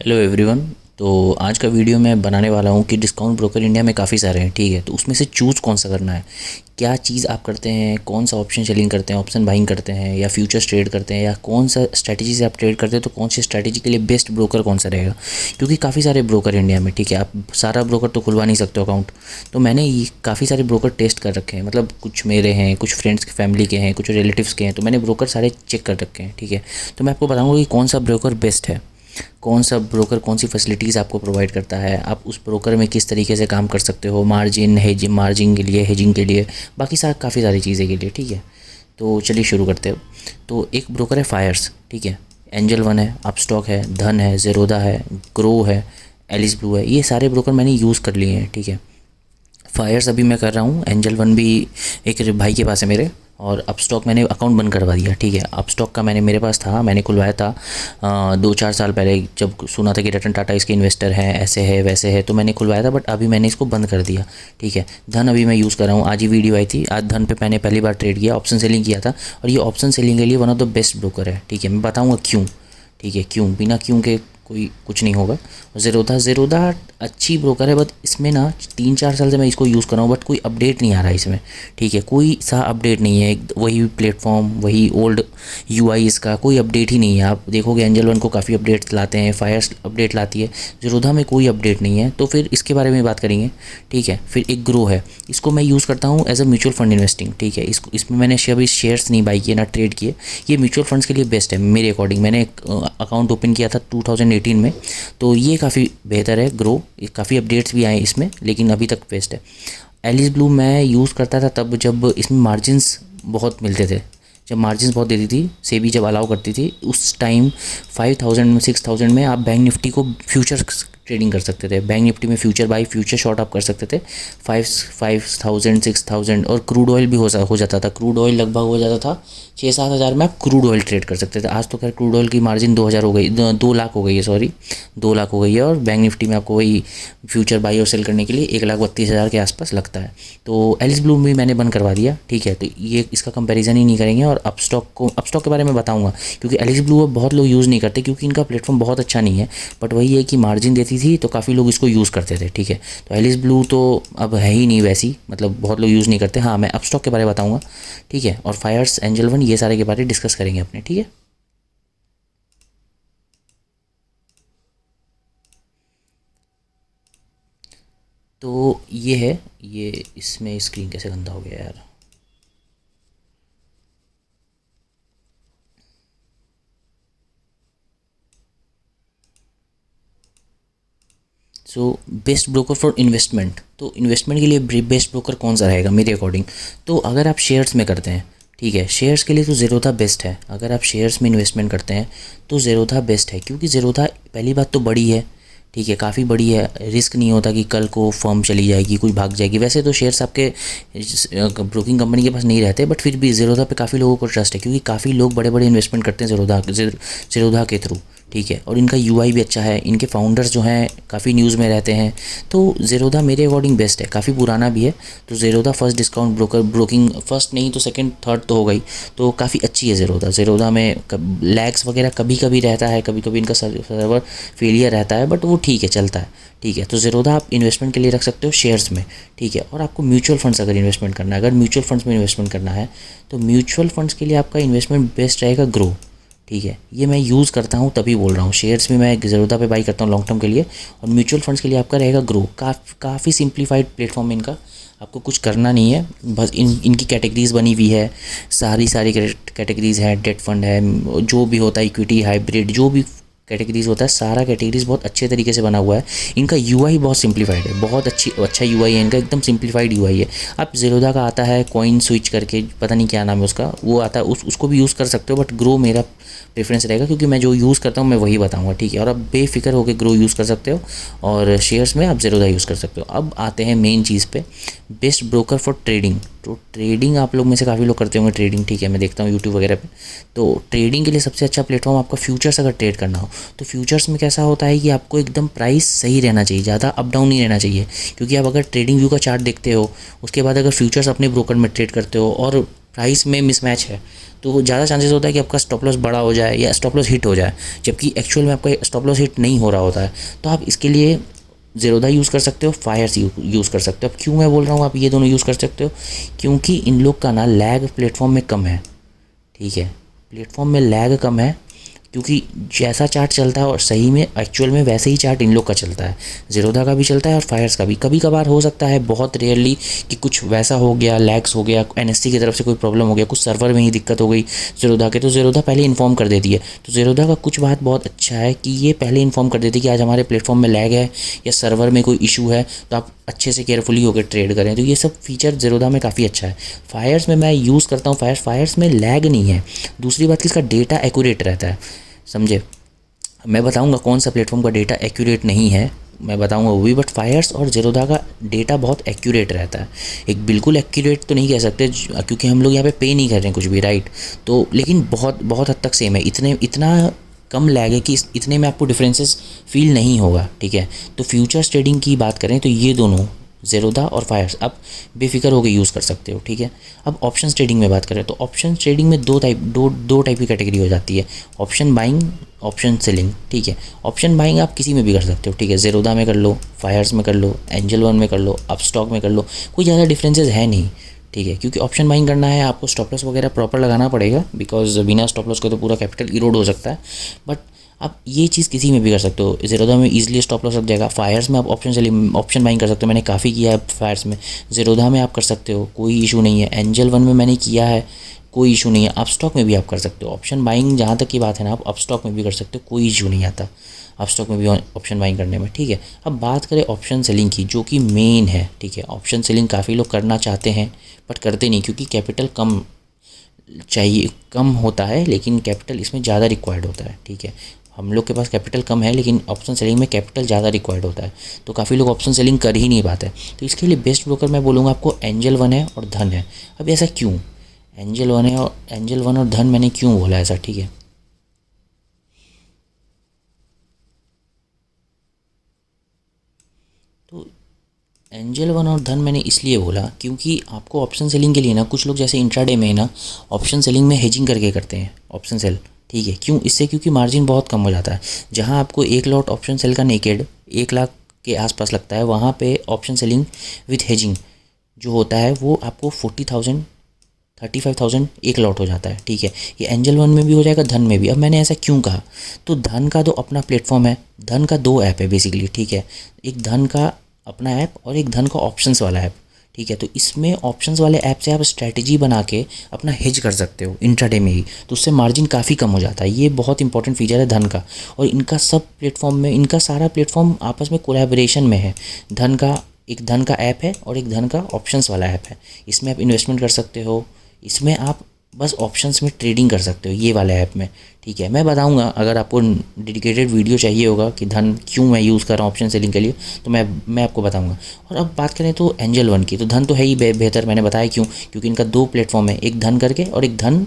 Hello everyone. तो आज का वीडियो मैं बनाने वाला हूँ कि डिस्काउंट ब्रोकर इंडिया में काफ़ी सारे हैं, ठीक है। तो उसमें से चूज़ कौन सा करना है, क्या चीज़ आप करते हैं, कौन सा ऑप्शन सेलिंग करते हैं, ऑप्शन बाइंग करते हैं या फ्यूचर्स ट्रेड करते हैं, या कौन सा स्ट्रैटेजी से आप ट्रेड करते हैं, तो कौन सी स्ट्रैटेजी के लिए बेस्ट ब्रोकर कौन सा रहेगा। क्योंकि काफ़ी सारे ब्रोकर इंडिया में, ठीक है, आप सारा ब्रोकर तो खुलवा नहीं सकते अकाउंट। तो मैंने ये काफ़ी सारे ब्रोकर टेस्ट कर रखे हैं, मतलब कुछ मेरे हैं, कुछ फ्रेंड्स के फैमिली के हैं, कुछ रिलेटिव्स के हैं। तो मैंने ब्रोकर सारे चेक कर रखे हैं, ठीक है। तो मैं आपको बताऊँगा कि कौन सा ब्रोकर बेस्ट है, कौन सा ब्रोकर कौन सी फैसिलिटीज़ आपको प्रोवाइड करता है, आप उस ब्रोकर में किस तरीके से काम कर सकते हो, मार्जिन के लिए, हेजिंग के लिए, बाकी काफ़ी सारी चीज़ें के लिए, ठीक है। तो चलिए शुरू करते हो। तो एक ब्रोकर है फायर्स, ठीक है। एंजल वन है, अपस्टॉक है, धन है, ज़ेरोधा है, ग्रो है, एलिस ब्लू है। ये सारे ब्रोकर मैंने यूज़ कर लिए हैं, ठीक है। फायर्स अभी मैं कर रहा हूँ, एंजल वन भी एक भाई के पास है मेरे, और अपस्टॉक मैंने अकाउंट बंद करवा दिया, ठीक है। अपस्टॉक का मैंने मेरे पास था, मैंने खुलवाया था 2-4 साल पहले, जब सुना था कि रतन टाटा इसके इन्वेस्टर हैं, ऐसे है वैसे है, तो मैंने खुलवाया था। बट अभी मैंने इसको बंद कर दिया, ठीक है। धन अभी मैं यूज़ कर रहा हूँ, आज ही वीडियो आई थी, आज धन पे मैंने पहली बार ट्रेड किया, ऑप्शन सेलिंग किया था। और ये ऑप्शन सेलिंग के लिए one of the best broker है, ठीक है। मैं बताऊँगा क्यों, ठीक है, क्यों, बिना क्यों के कोई कुछ नहीं होगा। ज़ेरोधा अच्छी ब्रोकर है, बट इसमें ना 3-4 साल से मैं इसको यूज़ कर रहा हूँ, बट कोई अपडेट नहीं आ रहा है इसमें, ठीक है। कोई सा अपडेट नहीं है, वही प्लेटफॉर्म, वही ओल्ड यूआई, इसका कोई अपडेट ही नहीं है। आप देखोगे एंजल वन को काफ़ी अपडेट्स लाते हैं, फायर्स अपडेट लाती है, ज़ेरोधा में कोई अपडेट नहीं है। तो फिर इसके बारे में बात करेंगे, ठीक है। फिर एक ग्रो है, इसको मैं यूज़ करता हूँ as a mutual fund investing, ठीक है। इसमें मैंने अभी शेयर्स नहीं बाई किए ना ट्रेड किए। ये म्यूचुअल फंड्स के लिए बेस्ट है मेरे अकॉर्डिंग। मैंने एक अकाउंट ओपन किया था 2018 में, तो ये काफ़ी बेहतर है ग्रो, काफ़ी अपडेट्स भी आए इसमें, लेकिन अभी तक बेस्ट है। एलिस ब्लू मैं यूज़ करता था तब जब इसमें मार्जिन्स बहुत मिलते थे, जब मार्जिन्स बहुत देती थी, सेबी जब अलाउ करती थी उस टाइम 5000 में 6000 में आप बैंक निफ्टी को फ्यूचर ट्रेडिंग कर सकते थे। बैंक निफ्टी में फ्यूचर बाई फ्यूचर शॉर्ट आप कर सकते थे 5000 6000, और क्रूड ऑयल भी हो जाता था। क्रूड ऑयल लगभग हो जाता था 6-7 हज़ार में, आप क्रूड ऑयल ट्रेड कर सकते थे। आज तो खैर क्रूड ऑयल की मार्जिन 2000 हो गई, 2 लाख हो गई है, सॉरी 2 लाख हो गई है। और बैंक निफ्टी में आपको वही फ्यूचर बाई और सेल करने के लिए 1,32,000 के आसपास लगता है। तो एलिस ब्लूम भी मैंने बंद करवा दिया, ठीक है। तो ये इसका कंपैरिजन ही नहीं करेंगे। और अपस्टॉक के बारे में बताऊंगा, क्योंकि एलिस ब्लू अब बहुत लोग यूज़ नहीं करते, क्योंकि इनका प्लेटफॉर्म बहुत अच्छा नहीं है। बट वही है कि मार्जिन देती थी तो काफ़ी लोग इसको यूज़ करते थे, ठीक है। तो एलिस ब्लू तो अब है ही नहीं वैसी, मतलब बहुत लोग यूज़ नहीं करते। हाँ, मैं अपस्टॉक के बारे में बताऊँगा, ठीक है। और फायर्स, एंजल वन, ये सारे के बारे में डिस्कस करेंगे अपने, ठीक है। तो ये है, ये इसमें स्क्रीन कैसे गंदा हो गया यार। So best broker for investment, तो इन्वेस्टमेंट के लिए बेस्ट ब्रोकर कौन सा रहेगा मेरे अकॉर्डिंग। तो अगर आप शेयर्स में करते हैं, ठीक है, शेयर्स के लिए तो ज़ेरोधा बेस्ट है। अगर आप शेयर्स में इन्वेस्टमेंट करते हैं तो ज़ेरोधा बेस्ट है, क्योंकि ज़ेरोधा पहली बात तो बड़ी है, ठीक है, काफ़ी बड़ी है। रिस्क नहीं होता कि कल को फर्म चली जाएगी, कोई भाग जाएगी। वैसे तो शेयर्स आपके ब्रोकिंग कंपनी के पास नहीं रहते, बट फिर भी ज़ेरोधा पे काफ़ी लोगों को ट्रस्ट है, क्योंकि काफ़ी लोग बड़े बड़े इन्वेस्टमेंट करते हैं ज़ेरोधा के थ्रू, ठीक है। और इनका यूआई भी अच्छा है, इनके फाउंडर्स जो हैं काफ़ी न्यूज़ में रहते हैं। तो ज़ेरोधा मेरे अकॉर्डिंग बेस्ट है, काफ़ी पुराना भी है। तो Zerodha first discount broker, broking first नहीं तो सेकंड थर्ड तो हो गई, तो काफ़ी अच्छी है ज़ेरोधा में लैग्स वगैरह कभी कभी रहता है, कभी कभी इनका सर्वर फेलियर रहता है, बट वो ठीक है, चलता है, ठीक है। तो ज़ेरोधा आप इन्वेस्टमेंट के लिए रख सकते हो शेयर्स में, ठीक है। और आपको म्यूचुअल फंड्स अगर इन्वेस्टमेंट करना है, अगर म्यूचुअल फंड्स में इन्वेस्टमेंट करना है, तो म्यूचुअल फंड्स के लिए आपका इन्वेस्टमेंट बेस्ट रहेगा ग्रो, ठीक है। ये मैं यूज़ करता हूँ तभी बोल रहा हूँ। शेयर्स में मैं ज़ेरोधा पे बाई करता हूँ लॉन्ग टर्म के लिए, और म्यूचुअल फंड्स के लिए आपका रहेगा ग्रो। काफ़ी सिंप्लीफाइड प्लेटफॉर्म इनका, आपको कुछ करना नहीं है, बस इनकी कैटेगरीज़ बनी हुई है, सारी कैटेगरीज़ है, डेट फंड है, जो भी होता है, इक्विटी, हाइब्रिड, जो भी कैटेगरीज़ होता है, सारा कैटेगरीज़ बहुत अच्छे तरीके से बना हुआ है। इनका यूआई बहुत सिंप्लीफाइड है, बहुत अच्छा यूआई है इनका, एकदम सिंप्लीफाइड यूआई है। आप ज़ेरोधा का आता है कॉइन स्विच करके, पता नहीं क्या नाम है उसका, वो आता है, उसको भी यूज़ कर सकते हो। बट ग्रो मेरा प्रेफरेंस रहेगा, क्योंकि मैं जो यूज़ करता हूँ मैं वही बताऊँगा, ठीक है। और आप बेफिक्र होकर ग्रो यूज़ कर सकते हो, और शेयर्स में आप ज़ेरोधा यूज़ कर सकते हो। अब आते हैं मेन चीज़ पे, बेस्ट ब्रोकर फॉर ट्रेडिंग। तो ट्रेडिंग आप लोग में से काफ़ी लोग करते होंगे ट्रेडिंग, ठीक है, मैं देखता हूँ यूट्यूब वगैरह पे। तो ट्रेडिंग के लिए सबसे अच्छा प्लेटफॉर्म आपका फ्यूचर्स, अगर ट्रेड करना हो तो फ्यूचर्स में कैसा होता है कि आपको एकदम प्राइस सही रहना चाहिए, ज़्यादा अप डाउन नहीं रहना चाहिए। क्योंकि आप अगर ट्रेडिंग व्यू का चार्ट देखते हो, उसके बाद अगर फ्यूचर्स अपने ब्रोकर में ट्रेड करते हो और प्राइस में मिसमैच है, तो ज़्यादा चांसेस होता है कि आपका स्टॉप लॉस बड़ा हो जाए या स्टॉप लॉस हिट हो जाए, जबकि एक्चुअल में आपका स्टॉप लॉस हिट नहीं हो रहा होता है। तो आप इसके लिए ज़ेरोधा यूज़ कर सकते हो, फायर्स यूज़ कर सकते हो। अब क्यों मैं बोल रहा हूँ आप ये दोनों यूज़ कर सकते हो, क्योंकि इन लोग का ना लैग प्लेटफॉर्म में कम है, ठीक है, प्लेटफॉर्म में लैग कम है, क्योंकि जैसा चार्ट चलता है और सही में एक्चुअल में वैसे ही चार्ट इन लोग का चलता है, ज़ेरोधा का भी चलता है और फायर्स का भी। कभी कभार हो सकता है, बहुत रेयरली, कि कुछ वैसा हो गया, लैग्स हो गया, एनएससी की तरफ से कोई प्रॉब्लम हो गया, कुछ सर्वर में ही दिक्कत हो गई ज़ेरोधा के, तो ज़ेरोधा पहले इन्फॉर्म कर देती है। तो ज़ेरोधा का कुछ बात बहुत अच्छा है कि ये पहले इन्फॉर्म कर देती है कि आज हमारे प्लेटफॉर्म में लैग है या सर्वर में कोई इशू है, तो आप अच्छे से केयरफुली होकर ट्रेड करें। तो ये सब फीचर ज़ेरोधा में काफ़ी अच्छा है। फायर्स में मैं यूज़ करता हूँ, फायर्स में लैग नहीं है। दूसरी बात कि इसका डेटा एक्यूरेट रहता है, समझे। मैं बताऊंगा कौन सा प्लेटफॉर्म का डेटा एक्यूरेट नहीं है, मैं बताऊंगा वो भी, बट फायर्स और ज़ेरोधा का डेटा बहुत एक्यूरेट रहता है। एक बिल्कुल एक्यूरेट तो नहीं कह सकते, क्योंकि हम लोग यहाँ पे नहीं कर रहे हैं कुछ भी, राइट। तो लेकिन बहुत बहुत हद तक सेम है, इतना कम लैग है कि इतने में आपको डिफरेंसेस फील नहीं होगा, ठीक है। तो फ्यूचर्स ट्रेडिंग की बात करें तो ये दोनों ज़ेरोधा और फायर्स आप बेफिक्र होकर यूज़ कर सकते हो, ठीक है। अब ऑप्शन ट्रेडिंग में बात करें तो ऑप्शन ट्रेडिंग में दो टाइप की कैटेगरी हो जाती है, ऑप्शन बाइंग, ऑप्शन सेलिंग, ठीक है। ऑप्शन बाइंग आप किसी में भी कर सकते हो, ठीक है, ज़ेरोधा में कर लो, फायर्स में कर लो, एंजल वन में कर लो, अपस्टॉक में कर लो, कोई ज़्यादा डिफरेंसेस है नहीं, ठीक है। क्योंकि ऑप्शन बाइंग करना है आपको स्टॉप लॉस वगैरह प्रॉपर लगाना पड़ेगा, बिकॉज बिना स्टॉप लॉस के तो पूरा कैपिटल इरोड हो सकता है। बट आप ये चीज़ किसी में भी कर सकते हो, ज़ेरोधा में ईजिली स्टॉप लॉस लग जाएगा, फायर्स में आप ऑप्शन बाइंग कर सकते हो, मैंने काफ़ी किया है फायर्स में, ज़ेरोधा में आप कर सकते हो, कोई इशू नहीं है, एंजल वन में मैंने किया है, कोई इशू नहीं है, अपस्टॉक में भी आप कर सकते हो। ऑप्शन बाइंग जहाँ तक की बात है ना, आप अपस्टॉक में भी कर सकते हो, कोई इशू नहीं आता अपस्टॉक में भी ऑप्शन बाइंग करने में, ठीक है। अब बात करें ऑप्शन सेलिंग की, जो कि मेन है, ठीक है। ऑप्शन सेलिंग काफ़ी लोग करना चाहते हैं बट करते नहीं, क्योंकि कैपिटल कम होता है, लेकिन कैपिटल इसमें ज़्यादा रिक्वायर्ड होता है, ठीक है। हम लोग के पास कैपिटल कम है, लेकिन ऑप्शन सेलिंग में कैपिटल ज़्यादा रिक्वायर्ड होता है, तो काफ़ी लोग ऑप्शन सेलिंग कर ही नहीं पाते। तो इसके लिए बेस्ट ब्रोकर मैं बोलूँगा आपको एंजल वन है और धन है। अब ऐसा क्यों, एंजल वन और धन मैंने क्यों बोला ऐसा, ठीक है। तो एंजल वन और धन मैंने इसलिए बोला क्योंकि आपको ऑप्शन सेलिंग के लिए ना, कुछ लोग जैसे इंट्राडे में ना ऑप्शन सेलिंग में हेजिंग करके करते हैं ऑप्शन सेल, ठीक है। क्यों, इससे क्योंकि मार्जिन बहुत कम हो जाता है। जहां आपको एक लॉट ऑप्शन सेल का नेकेड 1 लाख के आसपास लगता है, वहाँ पे ऑप्शन सेलिंग विथ हेजिंग जो होता है वो आपको 40,000 35,000 एक लॉट हो जाता है, ठीक है। ये एंजल वन में भी हो जाएगा, धन में भी। अब मैंने ऐसा क्यों कहा, तो धन का तो अपना प्लेटफॉर्म है, धन का 2 ऐप है बेसिकली, ठीक है। एक धन का अपना ऐप और एक धन का ऑप्शंस वाला ऐप, ठीक है। तो इसमें ऑप्शंस वाले ऐप से आप स्ट्रैटेजी बना के अपना हेज कर सकते हो इंट्राडे में ही, तो उससे मार्जिन काफ़ी कम हो जाता है। ये बहुत इंपॉर्टेंट फीचर है धन का, और इनका सब प्लेटफॉर्म में, इनका सारा प्लेटफॉर्म आपस में कोलैबोरेशन में है। एक धन का ऐप है और एक धन का ऑप्शंस वाला ऐप है। इसमें आप इन्वेस्टमेंट कर सकते हो, इसमें आप बस ऑप्शंस में ट्रेडिंग कर सकते हो ये वाले ऐप में, ठीक है। मैं बताऊंगा, अगर आपको डेडिकेटेड वीडियो चाहिए होगा कि धन क्यों मैं यूज़ कर रहा हूँ ऑप्शन सेलिंग के लिए, तो मैं आपको बताऊंगा। और अब बात करें तो एंजल वन की, तो धन तो है ही बेहतर, मैंने बताया क्यों, क्योंकि इनका 2 प्लेटफॉर्म है, एक धन करके और एक धन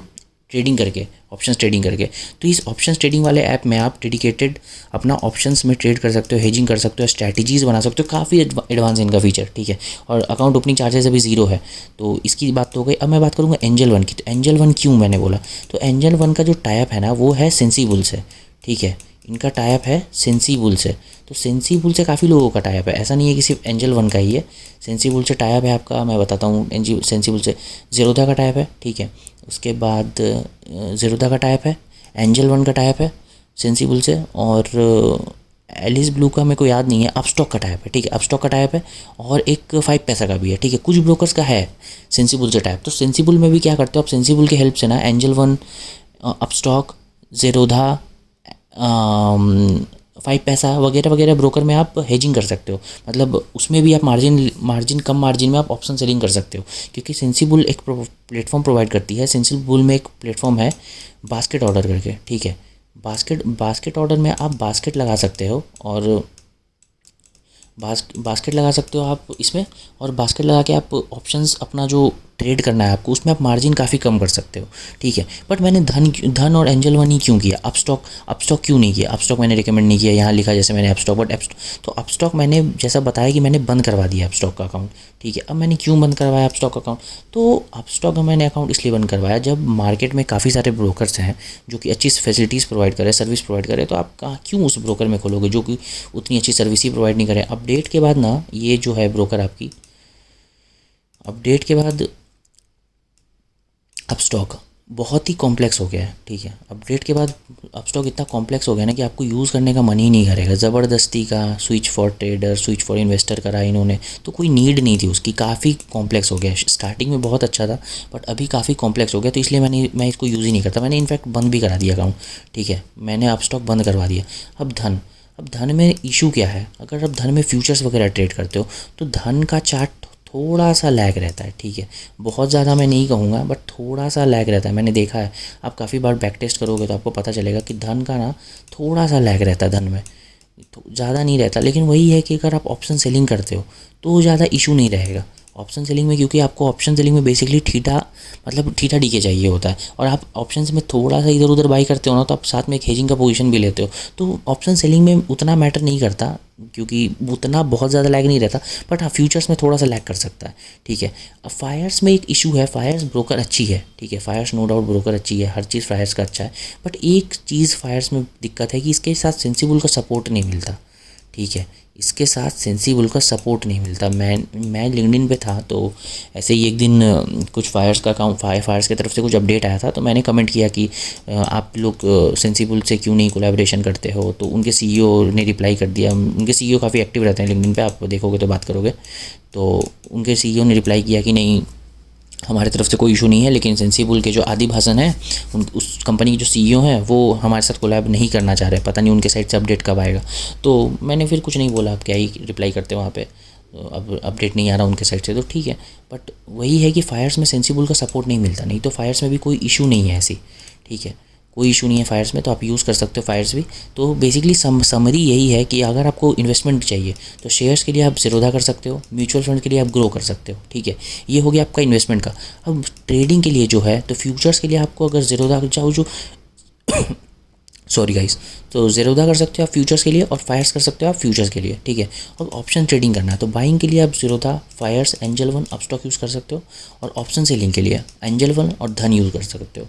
ट्रेडिंग करके, ऑप्शंस ट्रेडिंग करके। तो इस ऑप्शंस ट्रेडिंग वाले ऐप में आप डेडिकेटेड अपना ऑप्शंस में ट्रेड कर सकते हो, हेजिंग कर सकते हो, स्ट्रैटेजीज़ बना सकते हो, काफ़ी एडवांस इनका फीचर, ठीक है। और अकाउंट ओपनिंग चार्जेस अभी 0 है, तो इसकी बात तो हो गई। अब मैं बात करूँगा एंजल वन की, तो एंजल वन क्यों मैंने बोला, तो एंजल वन का जो टाइप है ना वो है सेंसिबुल से, ठीक है। इनका टाइप है सेंसिबुल से, तो सेंसिबुल से काफ़ी लोगों का टाइप है, ऐसा नहीं है कि सिर्फ एंजल वन का ही है। सेंसिबुल से टाइप है आपका, मैं बताता हूँ। सेंसिबुल से ज़ेरोधा का टाइप है, ठीक है। उसके बाद ज़ेरोधा का टाइप है, एंजल वन का टाइप है सेंसिबल से, और एलिस ब्लू का मेरे को याद नहीं है, अपस्टॉक का टाइप है, ठीक है। अपस्टॉक का टाइप है और एक 5 पैसा का भी है, ठीक है। कुछ ब्रोकर्स का है सेंसिबल से टाइप। तो सेंसिबल में भी क्या करते हो आप, सेंसिबल की हेल्प से ना एंजल वन, अपस्टॉक, ज़ेरोधा, 5 पैसा वगैरह वगैरह ब्रोकर में आप हेजिंग कर सकते हो। मतलब उसमें भी आप कम मार्जिन में आप ऑप्शन सेलिंग कर सकते हो, क्योंकि सेंसिबल एक प्लेटफॉर्म प्रोवाइड करती है। सेंसिबल में एक प्लेटफॉर्म है बास्केट ऑर्डर करके, ठीक है। बास्केट ऑर्डर में आप बास्केट लगा सकते हो, और बास्केट लगा सकते हो आप इसमें, और बास्केट लगा के आप ऑप्शंस अपना जो ट्रेड करना है आपको, उसमें आप मार्जिन काफ़ी कम कर सकते हो, ठीक है। बट मैंने धन और एंजल वन ही क्यों किया, अपस्टॉक क्यों नहीं किया? अपस्टॉक मैंने रिकमेंड नहीं किया, यहाँ लिखा जैसे मैंने अपस्टॉक, बट तो अपस्टॉक मैंने जैसा बताया कि मैंने बंद करवा दिया अपस्टॉक का अकाउंट, ठीक है। अब मैंने क्यों बंद करवाया अपस्टॉक अकाउंट? तो अपस्टॉक का मैंने अकाउंट इसलिए बंद करवाया, जब मार्केट में काफ़ी सारे ब्रोकर्स हैं जो कि अच्छी फैसिलिटीज़ प्रोवाइड करें, सर्विस प्रोवाइड करें, तो आप क्यों उस ब्रोकर में खोलोगे जो कि उतनी अच्छी सर्विस ही प्रोवाइड नहीं करें? अपडेट के बाद ना ये जो है ब्रोकर आपकी, अपडेट के बाद अपस्टॉक बहुत ही कॉम्प्लेक्स हो गया है, ठीक है। अपडेट के बाद अपस्टॉक इतना कॉम्प्लेक्स हो गया ना कि आपको यूज़ करने का मन ही नहीं करेगा। ज़बरदस्ती का switch for trader, switch for investor करा इन्होंने, तो कोई नीड नहीं थी उसकी, काफ़ी कॉम्प्लेक्स हो गया। स्टार्टिंग में बहुत अच्छा था बट अभी काफ़ी कॉम्प्लेक्स हो गया, तो इसलिए मैं इसको यूज़ ही नहीं करता। मैंने इनफैक्ट बंद भी करा दिया अकाउंट, ठीक है। मैंने अपस्टॉक बंद करवा दिया। अब धन में इशू क्या है? अगर आप धन में फ्यूचर्स वगैरह ट्रेड करते हो तो धन का चार्ट थोड़ा सा लैग रहता है, ठीक है। बहुत ज़्यादा मैं नहीं कहूँगा बट थोड़ा सा लैग रहता है, मैंने देखा है। आप काफ़ी बार बैक टेस्ट करोगे तो आपको पता चलेगा कि धन का ना थोड़ा सा लैग रहता है, धन में तो ज़्यादा नहीं रहता। लेकिन वही है कि अगर आप ऑप्शन सेलिंग करते हो तो ज़्यादा इशू नहीं रहेगा ऑप्शन सेलिंग में, क्योंकि आपको ऑप्शन सेलिंग में बेसिकली थीटा डी के चाहिए होता है, और आप ऑप्शन में थोड़ा सा इधर उधर बाई करते हो ना, तो आप साथ में एक हेजिंग का पोजीशन भी लेते हो, तो ऑप्शन सेलिंग में उतना मैटर नहीं करता क्योंकि उतना बहुत ज़्यादा लैग नहीं रहता। बट हाँ, फ्यूचर्स में थोड़ा सा लैग कर सकता है, ठीक है। अब फायर्स में एक इशू है, फायर्स ब्रोकर अच्छी है, ठीक है। फायर्स नो डाउट ब्रोकर अच्छी है, हर चीज़ फायर्स का अच्छा है, बट एक चीज़ फायर्स में दिक्कत है कि इसके साथ सेंसिबल का सपोर्ट नहीं मिलता, ठीक है। इसके साथ सेंसिबल का सपोर्ट नहीं मिलता। मैं लिंक्डइन पे था तो ऐसे ही एक दिन कुछ फायर्स का अकाउंट, फायर्स की तरफ से कुछ अपडेट आया था, तो मैंने कमेंट किया कि आप लोग सेंसिबल से क्यों नहीं कोलैबोरेशन करते हो, तो उनके सीईओ ने रिप्लाई कर दिया। उनके सीईओ काफ़ी एक्टिव रहते हैं लिंक्डइन पे, आप देखोगे तो बात करोगे, तो उनके सीईओ ने रिप्लाई किया कि नहीं, हमारी तरफ से कोई इशू नहीं है, लेकिन सेंसिबल के जो आदि भाषण है, उस कंपनी के जो सीईओ हैं वो हमारे साथ कोलैब नहीं करना चाह रहे, पता नहीं उनके साइड से अपडेट कब आएगा। तो मैंने फिर कुछ नहीं बोला, आप क्या ही रिप्लाई करते हो वहाँ पे, तो अब अपडेट नहीं आ रहा उनके साइड से तो ठीक है। बट वही है कि फायर्स में सेंसिबल का सपोर्ट नहीं मिलता, नहीं तो फायर्स में भी कोई इशू नहीं है ऐसी, ठीक है। कोई इशू नहीं है फायर्स में, तो आप यूज़ कर सकते हो फायर्स भी। तो बेसिकली समरी यही है कि अगर आपको इन्वेस्टमेंट चाहिए तो शेयर्स के लिए आप ज़ीरोधा कर सकते हो, म्यूचुअल फंड के लिए आप ग्रो कर सकते हो, ठीक है। ये हो गया आपका इन्वेस्टमेंट का। अब ट्रेडिंग के लिए जो है, तो फ्यूचर्स के लिए आपको अगर ज़ीरोधा चाहो, जो सॉरी गाइस, तो ज़ीरोधा कर सकते हो आप फ्यूचर्स के लिए, और फायर्स कर सकते हो आप फ्यूचर्स के लिए, ठीक है। और ऑप्शन ट्रेडिंग करना है तो बाइंग के लिए आप ज़ीरोधा, फायर्स, एंजल वन, अपस्टॉक यूज़ कर सकते हो, और ऑप्शन सेलिंग के लिए एंजल वन और धन यूज़ कर सकते हो।